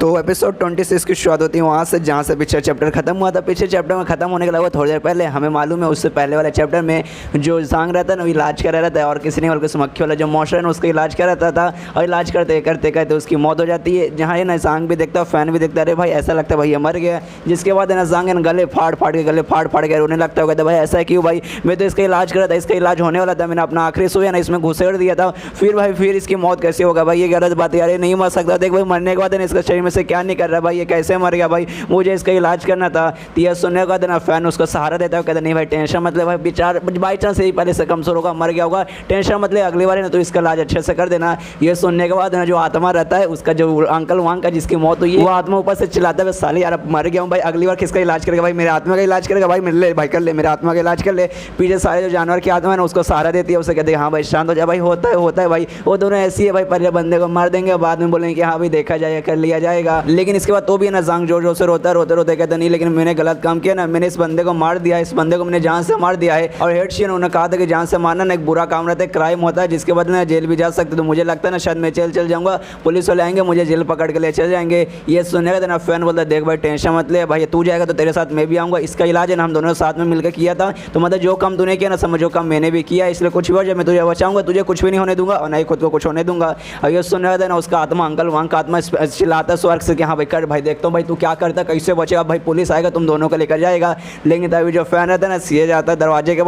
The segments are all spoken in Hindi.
तो एपिसोड 26 की शुरुआत होती है वहाँ से जहाँ से पिछले चैप्टर खत्म हुआ था। पिछले चैप्टर में खत्म होने के लगभग थोड़ी देर पहले हमें मालूम है उससे पहले वाले चैप्टर में जो जांग रहता है ना वो इलाज करा रहता है और किसी ने बल्कि सुमक्खी वाला जो मॉन्स्टर है ना उसका इलाज करा रहता था और इलाज करते करते उसकी मौत हो जाती है। जहाँ ये ना जांग भी देखता है फैन भी देखता है, अरे भाई ऐसा लगता है भाई ये मर गया। जिसके बाद है ना जांग गले फाड़ फाड़ के रोने लगता है, कहता भाई ऐसा क्यों भाई, मैं तो इसका इलाज करा था, इसका इलाज होने वाला था, मैंने अपना आखिरी सोया ना इसमें घुसेड़ दिया था, फिर इसकी मौत कैसे होगा भाई, ये गलत बात है यार, ये नहीं मर सकता। देख भाई मरने के बाद है इसका शरीर में से क्या नहीं कर रहा भाई, ये कैसे मर गया भाई, मुझे इसका इलाज करना था। तो यह सुनने के बाद ना फैन उसको सहारा देता है, कहता नहीं भाई टेंशन मतलब भाई बेचार बाई चांस यही पहले से कमजोर होगा मर गया होगा, टेंशन मतलब अगली बार है ना तो इसका इलाज अच्छे से कर देना। ये सुनने के बाद ना जो आत्मा रहता है उसका जो अंकल वांग का जिसकी मौत हुई है वो आत्मा ऊपर से चिल्लाता है साले यार मर गया हूँ भाई, अगली बार किसका इलाज करेगा भाई, मेरे आत्मा का इलाज करेगा भाई, मिल ले भाई कर ले मेरे आत्मा का इलाज कर ले। पीछे सारे जो जानवर की आत्मा है ना उसको सहारा देती है, उसे कहते हैं हाँ भाई शांत हो जा भाई, होता है भाई। वो दोनों ऐसी है भाई, पहले बंदे को मार देंगे बाद में बोलेंगे कि हाँ भाई देखा जाएगा कर लिया जाएगा। लेकिन इसके बाद तो भी ना जांग जोर जोर से रोते कहता नहीं लेकिन मैंने गलत काम किया ना, मैंने इस बंदे को मार दिया, इस बंदे को मैंने जान से मार दिया है। और हेड शी ने उन्होंने कहा था कि जान से मारना ना एक बुरा काम रहता है, क्राइम होता है जिसके बाद ना जेल भी जा सकते। तो मुझे लगता है ना शायद मैं जेल चल जाऊंगा, पुलिस वाले आएंगे मुझे जेल पकड़ के ले चल जाएंगे। ये सुनने का ना फैन बोलता देख भाई टेंशन मत ले भाई, तू जाएगा तो तेरे साथ मैं भी आऊँगा, इसका इलाज है ना हम दोनों साथ में मिलकर किया था, तो मतलब जो काम तूने किया ना समझो काम मैंने भी किया, इसलिए कुछ भी हो जाए मैं तुझे बचाऊंगा, तुझे कुछ भी नहीं होने दूंगा और ना ही खुद को कुछ होने दूंगा। और ये सुन रहा था ना उसका आत्मा अंकल वहाँ का आत्मा चिल्लाता स्वर्ग से कि हाँ भाई कर भाई देखता हूँ भाई तू क्या करता कैसे बचेगा भाई, पुलिस आएगा तुम दोनों को लेकर जाएगा। लेकिन तभी जो फैन रहता है ना सीए जाता है दरवाजे के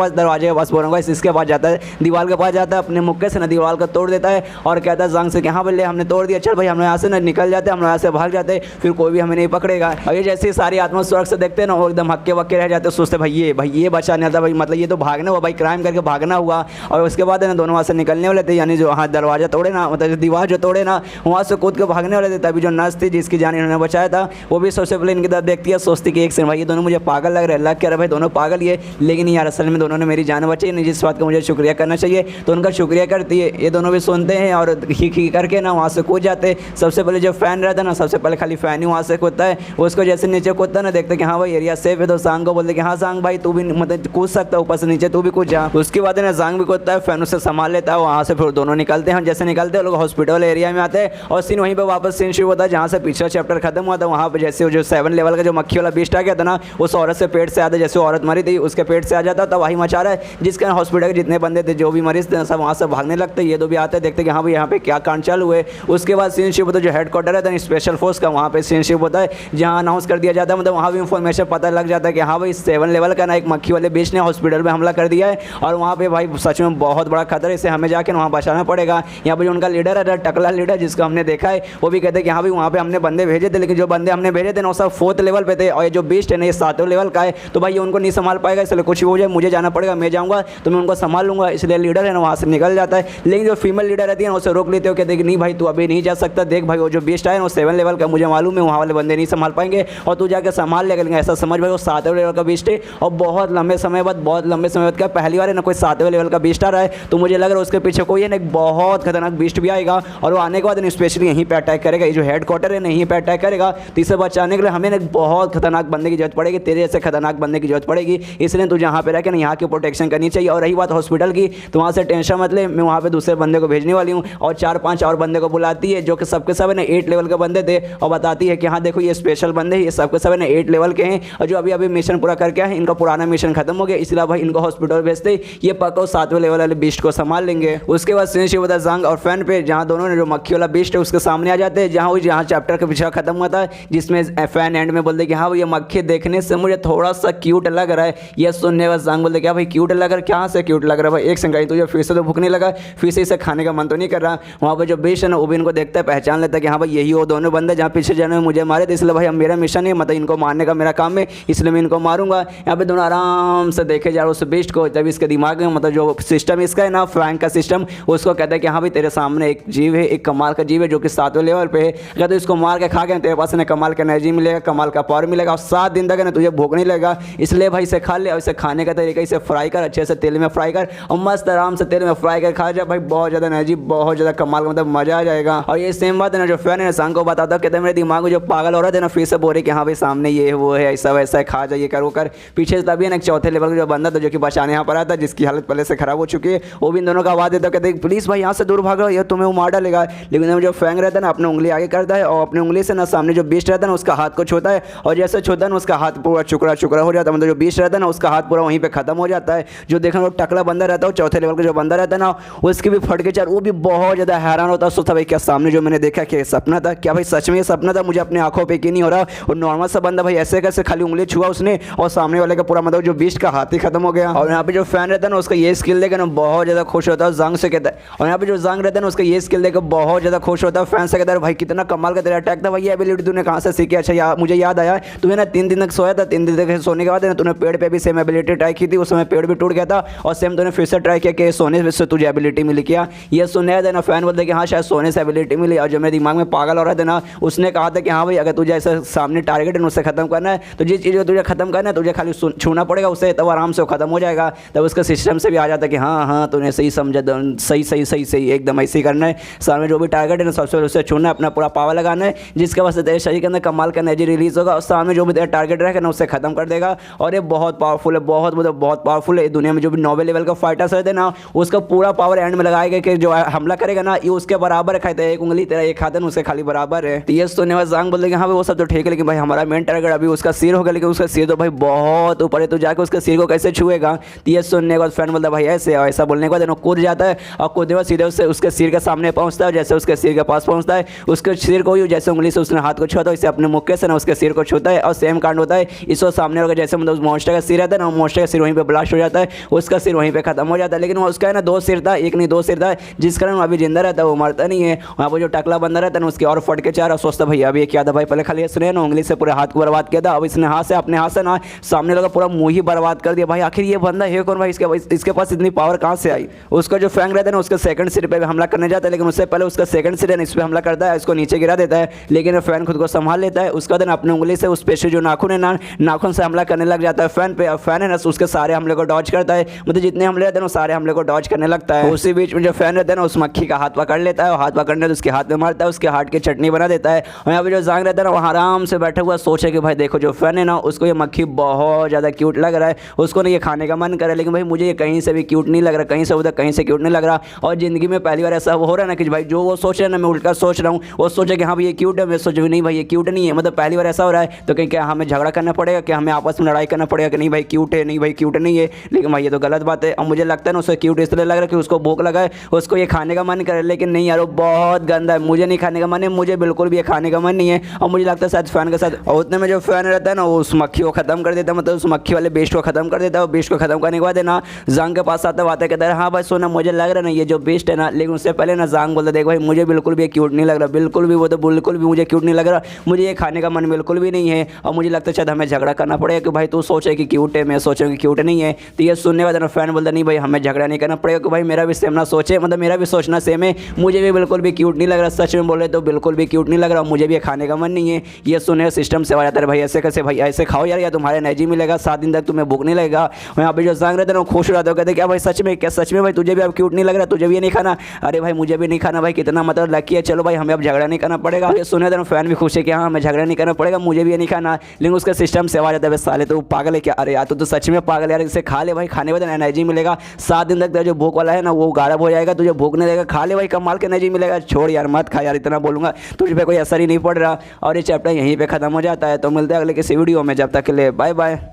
पास बोलूँगा इसके पास जाता है, दीवार के पास जाता है, अपने मुक्के से ना दीवार को तोड़ देता है और कहता है जांग से कि हाँ भाई हमने तोड़ दिया, चल भाई हम यहाँ से ना निकल जाते हैं, हम यहाँ से भाग जाते फिर कोई भी हमें नहीं पकड़ेगा। और ये जैसे सारी आत्मा स्वर्ग से देखते हैं ना वो एकदम हक्के वक्के रह जाते, सोचते भाई ये बचा नहीं था भाई, मतलब ये तो भागना हुआ भाई, क्राइम करके भागना हुआ। और उसके बाद है ना दोनों वहाँ से निकलने वाले थे, यानी जो हाँ दरवाजा तोड़े ना मतलब दीवार जो तोड़े ना वहाँ से कूद के भागने वाले थे। तभी जो नर्स थी जिसकी जान इन्होंने बचाया था वो भी सबसे पहले इनकी तरफ देखती है, सोचती कि एक सेकंड भाई ये दोनों मुझे पागल लग रहे हैं, लग क्या रहा भाई दोनों पागल ये, लेकिन यार असल में दोनों ने मेरी जान बचाई नहीं, जिस बात का मुझे शुक्रिया करना चाहिए तो उनका शुक्रिया करती है। ये दोनों भी सुनते हैं और ही करके ना वहाँ से कूद जाते। सबसे पहले जो फैन रहता है ना सबसे पहले खाली फैन ही वहाँ से कूदता है, उसको जैसे नीचे कूदता है ना देखते कि हाँ भाई एरिया सेफ है, तो सांग को बोलते कि हाँ सांग भाई तू भी मतलब कूद सकता है ऊपर से नीचे, तू भी कूद जा। उसके बाद ना सांग भी कूदता है, फैन उसे संभाल लेता है, वहाँ से फिर दोनों निकलते हैं। जैसे निकलते हैं लोग हॉस्पिटल एरिया में आते हैं और सीन वहीं पर वापस सीन शुरू होता है जहाँ से पिछला चैप्टर खत्म हुआ था। वहाँ पर जैसे जो 7 लेवल का जो मक्खी वाला बीस्ट आ गया था ना उस औरत से पेट से आता, जैसे औरत मरी थी उसके पेट से आ जाता था वही मचा रहा है, जिसके हॉस्पिटल के जितने बंदे थे जो भी मरीज थे सब वहाँ से भागने लगते। ये दो भी आते देखते कि हाँ भाई यहाँ पे क्या कांड चालू है। उसके बाद सीन शिप होता है जो हेडक्वार्टर है स्पेशल फोर्स का, वहाँ पे सीन शिप होता है जहाँ अनाउंस कर दिया जाता है, मतलब वहाँ भी इंफॉर्मेशन पता लग जाता है कि हाँ भाई 7 लेवल का ना एक मक्खी वाले बीस्ट ने हॉस्पिटल में हमला कर दिया है और वहाँ पे भाई सच में बहुत बड़ा खतरा है, इसे हमें जाके वहाँ बचाना पड़ेगा। यहाँ पर जो उनका लीडर है टकला लीडर जिसको हमने देखा है वो भी कहते हैं कि हाँ भाई वहाँ पे हमने बंदे भेजे थे, लेकिन जो बंदे हमने भेजे थे ना वो सब 4th लेवल पे थे और ये जो बीस्ट है ना ये 7वें लेवल का है, तो भाई ये उनको नहीं संभाल पाएगा, इसलिए कुछ भी हो जाए मुझे जाना पड़ेगा, मैं जाऊँगा तो मैं उनको संभाल लूँगा। इसलिए लीडर है ना वहाँ से निकल जाता है। लेकिन जो फीमेल लीडर रहती है ना उसे रोक लेते हो, कहते कि नहीं भाई तू अभी नहीं जा सकता, देख भाई वो जो बीस्ट है ना वो 7 लेवल का, मुझे मालूम है वहाँ वाले बंदे नहीं संभाल पाएंगे और तू जाकर संभाल लेगा। ऐसा समझ भाई वो 7वें लेवल का बीस्ट है और बहुत लंबे समय बाद क्या पहली बार है ना कोई 7वें लेवल का बीस्ट आ रहा है, तो मुझे लग रहा है उसके पीछे कोई है ना एक बहुत खतरनाक बीस्ट भी आएगा और वो आने के बाद स्पेशली यहीं पे अटैक करेगा, ये जो हेडक्वार्टर है ना यहीं पे अटैक करेगा। तो इसे बचाने के लिए हमें एक बहुत खतरनाक बंदे की जरूरत पड़ेगी, तेरे जैसे खतरनाक बंदे की जरूरत पड़ेगी, इसलिए तू जहाँ पे रह के ना यहाँ की प्रोटेक्शन करनी चाहिए। और रही बात हॉस्पिटल की तो वहाँ से टेंशन मत ले, मैं वहाँ पे दूसरे बंदे को भेजने वाली हूँ और 4-5 और बंदे को बुलाती है जो कि सबके सब है ना 8 लेवल के बंदे थे और बताती है कि हाँ देखो ये स्पेशल बंदे ये सबके सब है ना 8 लेवल के हैं और जो अभी मिशन पूरा करके है इनका पुराना मिशन खत्म हो गया, इसलिए भाई इनको हॉस्पिटल भेजते ये पक्का 7वें लेवल वाले बीस्ट को संभाल लेंगे। उसके बाद सीन शिव जांग और फैन पे जहाँ दोनों ने जो मक्खी वाला बीस्ट है उसके सामने आ जाते हैं, जहाँ चैप्टर का पिछड़ा खत्म हुआ था जिसमें फैन एंड में बोलते कि हाँ ये मक्खी देखने से मुझे थोड़ा सा क्यूट लग रहा है। ये सुनने का जांग बोलते क्या भाई क्यूट लग रहा है, क्या से क्यूट लग रहा है भाई, एक सेकंड तुझे फिर से तो भूख नहीं लगा, फिर से इसे खाने का मन तो नहीं कर रहा। वहाँ पर जो बीस्ट है ना वो भी इनको देखता है, पहचान लेता है कि हाँ भाई यही वो दोनों बंदे जहाँ पिछले जन्म में मुझे मारे थे, इसलिए भाई अब मेरा मिशन है मतलब इनको मारने का मेरा काम है, इसलिए मैं इनको मारूंगा। यहाँ पे दोनों आराम से देखे जा रहे उस बीस्ट को, जब इसके दिमाग में मतलब जो सिस्टम इसका है ना फ्रैंक का सिस्टम उसको कहता है कि हाँ भाई तेरे सामने एक जीव है, एक कमाल का जीव है जो कि 7वें लेवल पे है, अगर तो इसको मार के खा गया तेरे पास ना कमाल का एनर्जी मिलेगा, कमाल का पावर मिलेगा और 7 दिन तक ना तुझे भूख नहीं लगेगा, इसलिए भाई इसे खा ले। और इसे खाने का तरीका इसे फ्राई कर, अच्छे से तेल में फ्राई कर और मस्त आराम से तेल में फ्राई कर खा जा भाई, बहुत ज़्यादा एनर्जी बहुत ज़्यादा कमाल मतलब मज़ा आ जाएगा। और ये सेम बात है ना जो फैन है सांग को बताता कहते हैं मेरे दिमाग में जो पागल हो रहा है ना फिर से बोल रही कि हाँ भाई सामने ये वो है ऐसा वैसा है, खा जाइए कर वो कर। पीछे से तभी ना एक 4थे लेवल का जो बंदा था जो कि बचाने यहाँ पर आया था जिसकी हालत पहले से खराब हो चुकी है, वो भी इन दोनों का आवाज़ देता कहते हैं प्लीज़ भाई यहाँ से दूर भाग रहा हो, ये तुम्हें वो मार डालेगा। लेकिन जो फैंग रहता है ना अपनी उंगली आगे करता है और अपनी उंगली से ना सामने जो बीस्ट रहता है ना उसका हाथ को छूता है, और जैसे छूता है ना उसका हाथ पूरा चुकड़ा चुकड़ा हो जाता है, मतलब जो बीस्ट रहता है ना उसका हाथ पूरा वहीं पे खत्म हो जाता है। जो देखने को टकला बंदा रहता है, चौथे लेवल का जो बंदा रहता है ना, उसकी भी फट के चार, वो भी बहुत ज़्यादा हैरान होता है, सोचता भाई क्या सामने जो मैंने देखा क्या सपना था, क्या भाई सच में ये सपना था, मुझे अपने आंखों पे यकीन नहीं हो रहा। और नॉर्मल सा बंदा भाई ऐसे कैसे खाली उंगली छुआ उसने और सामने वाले का पूरा मतलब जो बीस्ट का हाथ ही खत्म हो गया। और यहाँ पे जो फैन रहता है ना उसका ये स्किल देकर ना बहुत ज़्यादा खुश होता है, जंग से कहता है। और यहाँ पे जो जंग रहता है ना उसका ये स्किल देकर बहुत ज़्यादा खुश होता है, फैन से कहता है भाई कितना कमाल का तेरा अटैक था भाई, ये एबिलिटी तूने कहाँ से सीखी। अच्छा मुझे याद आया, तूने ना 3 दिन तक सोया था, 3 दिन तक सोने के बाद ना तूने पेड़ पे भी सेम एबिलिटी ट्राई की थी, उस समय पेड़ भी टूट गया था, और सेम तूने फिर से ट्राई किया कि सोने से तुझे एबिलिटी मिली क्या। ये सुनने आया था ना, फैन बोलते कि हाँ शायद सोने से एबिलिटी मिली। और जो मेरे दिमाग में पागल हो रहा था ना, उसने कहा था कि हाँ भाई अगर तुझे ऐसा सामने टारगेट है उससे खत्म करना है, तो जिस चीज़ को तुझे खत्म करना है तुझे खाली छूना पड़ेगा उससे, तब आराम से वो खत्म हो जाएगा। तब उसका सिस्टम से भी आ जाता है कि हाँ हाँ तूने सही समझा, सही सही सही सही एकदम ऐसे ही करना है, सामने जो भी टारगेट है ना सबसे पहले उससे छूना है, अपना पूरा पावर लगाना है, जिसके वजह से तेरे शरीर के अंदर कमाल का एनर्जी रिलीज होगा, और सामने जो भी तेरा टारगेट रहेगा ना उससे खत्म कर देगा। और ये बहुत पावरफुल है, बहुत मतलब बहुत पावरफुल है। दुनिया में जो भी 9वें लेवल का फाइटर्स रहते हैं ना, उसका पूरा पावर एंड में लगाएगा कि जो हमला करेगा ना ये उसके बराबर है, एक उंगली तेरा एक हाथ है उसके खाली बराबर है। तो ये सुनने वाला जंग बोलते कि हाँ भाई वो सब तो ठीक है, लेकिन भाई हमारा मेन टारगेट अभी उसका सिर होगा, लेकिन उसका सिर तो भाई बहुत ऊपर है, तो जाकर उसके सिर को कैसे छुएगा। तो ये सुनने के बाद फैन बोलता भाई ऐसे, और ऐसा बोलने के बाद कूद जाता है, और कूदने बाद सीधे उसके सिर के सामने पहुंचता है। जैसे उसके सिर के पास पहुंचता है, उसके सिर को ही जैसे उंगली से उसने हाथ को छुआ, तो इसे अपने मुक्के से ना उसके सिर को छूता है, और सेम कांड होता है इसको सामने होगा, जैसे मतलब उस मॉन्स्टर का सिर रहता है ना, मॉन्स्टर का सिर वहीं पे ब्लास्ट हो जाता है, उसका सिर वहीं पे खत्म हो जाता है। लेकिन उसका है ना 2 सिर था, एक नहीं 2 सिर था, जिस कारण अभी जिंदा रहता है, वो मरता नहीं है। वहाँ पर जो टकला बंदा रहता है ना उसके और फट के चार, और सोचता भैया अभी क्या था भाई, पहले खाली सुने ना उंगली से पूरे हाथ को बर्बाद किया था, अब इसने हाथ से अपने हाथ से ना सामने लगा पूरा मुंह ही बर्बाद कर दिया। भाई आखिर ये बंदा है कौन भाई, इसके पास इतनी पावर कहाँ से आई। उसका जो फैंग रहता है ना उसके सेकंड सिर पे हमला करने जाता है, लेकिन उससे पहले उसका सेकंड सिर है इस पर हमला करता है, इसको नीचे गिरा देता है, लेकिन फैन खुद को संभाल लेता है। उसका दिन अपनी उंगली से उस पे से जो नाखून है ना, नाखून से हमला करने लग जाता है फैन पे। फैन है ना उसके सारे हमले को डॉज करता है, मतलब जितने हमले रहते हैं सारे हमले को डॉज करने लगता है। उसी बीच में जो फैन रहता है ना उस मक्खी का हाथ पकड़ लेता है, और हाथ पकड़ने तो उसके हाथ में मारता है, उसके हाथ की चटनी बना देता है। और यहाँ पे जो जांग रहता है ना वहाँ आराम से बैठा हुआ सोचे कि भाई देखो जो फैन है ना उसको ये मक्खी बहुत ज़्यादा क्यूट लग रहा है, उसको ना ये खाने का मन कर रहा है, लेकिन भाई मुझे ये कहीं से भी क्यूट नहीं लग रहा, कहीं से उधर कहीं से क्यूट नहीं लग रहा। और ज़िंदगी में पहली बार ऐसा हो रहा है ना कि भाई जो वो सोच रहे हैं ना मैं उल्टा सोच रहा हूँ, वो सोचे कि हाँ भाई ये क्यूट है, मैं सोच नहीं भाई ये क्यूट नहीं है, मतलब पहली बार ऐसा हो रहा है। तो कहीं क्या हमें झगड़ा करना पड़ेगा, क्या हमें आपस में लड़ाई करना पड़ेगा कि नहीं भाई क्यूट है, नहीं भाई क्यूट नहीं है। लेकिन भाई ये तो गलत बात है। और मुझे लगता है ना उसे क्यूट इसलिए लग रहा है कि उसको भूख लगा है, उसको ये खाने का मन करे, लेकिन नहीं यार वो बहुत गंदा है, मुझे नहीं खाने का मन है, मुझे बिल्कुल भी ये खाने का मन नहीं है। और मुझे लगता है शायद फैन के साथ, और उतने में जो फैन रहता है ना वो उस मक्खी को खत्म कर देता है, मतलब उस मक्खी वाले बेस्ट को खत्म कर देता है। और बेस्ट को खत्म करने के बाद है ना जांग के पास आता है, कहता है हाँ भाई सोना मुझे लग रहा है ना ये जो बेस्ट है ना, लेकिन उससे पहले ना जांग बोलता देख भाई मुझे बिल्कुल भी क्यूट नहीं लग रहा, बिल्कुल भी, वो तो बिल्कुल भी मुझे क्यूट नहीं लग रहा, मुझे ये खाने का मन बिल्कुल भी नहीं है। और मुझे लगता है शायद हमें झगड़ा करना पड़ेगा कि भाई तू सोचे कि क्यूट है, मैं सोचूं कि क्यूट नहीं है। तो ये सुनने वाला ना फैन बोलता नहीं भाई हमें झगड़ा नहीं करना पड़ेगा कि भाई मेरा भी सेम ना सोचे, मतलब मेरा भी सोचना सेम है, मुझे भी बिल्कुल भी क्यूट नहीं लग रहा, सच में बोले तो बिल्कुल भी क्यूट नहीं लग रहा, मुझे भी खाने का मन नहीं है। ये सुनने सिस्टम से आ जाता है भाई ऐसे कैसे भाई, ऐसे खाओ यार, या तुम्हारे एनर्जी मिलेगा 7 दिन तक तुम्हें भूख नहीं लगेगा। यहाँ पे जो जांग रहते हैं ना खुश हो जाते हो, कहते क्या भाई सच में, क्या सच में भाई तुझे भी अब क्यूट नहीं लग रहा, तुझे भी नहीं खाना। अरे भाई मुझे भी नहीं खाना भाई, कितना मतलब लकी है, चलो भाई हमें अब झगड़ा नहीं करना पड़ेगा। ये सुने तो फैन भी खुश है कि हाँ हमें झगड़ा नहीं करना पड़ेगा, मुझे भी नहीं खाना। लेकिन उसका सिस्टम से आ जाता है साले तो पागल है क्या, अरे यार तो सच में पागल यार, इसे खा ले भाई, खाने में एनर्जी मिलेगा 7 दिन तक, तेरा जो भूख वाला है ना वो गायब हो जाएगा, तुझे भूख नहीं लगेगा, खा ले भाई कमाल की एनर्जी मिलेगा। छोड़ यार मत खा यार, इतना बोलूँगा तुझे पे कोई असर ही नहीं पड़ रहा। और ये चैप्टर यहीं पे खत्म हो जाता है। तो मिलते हैं अगले किसी वीडियो में, जब तक के लिए बाय बाय।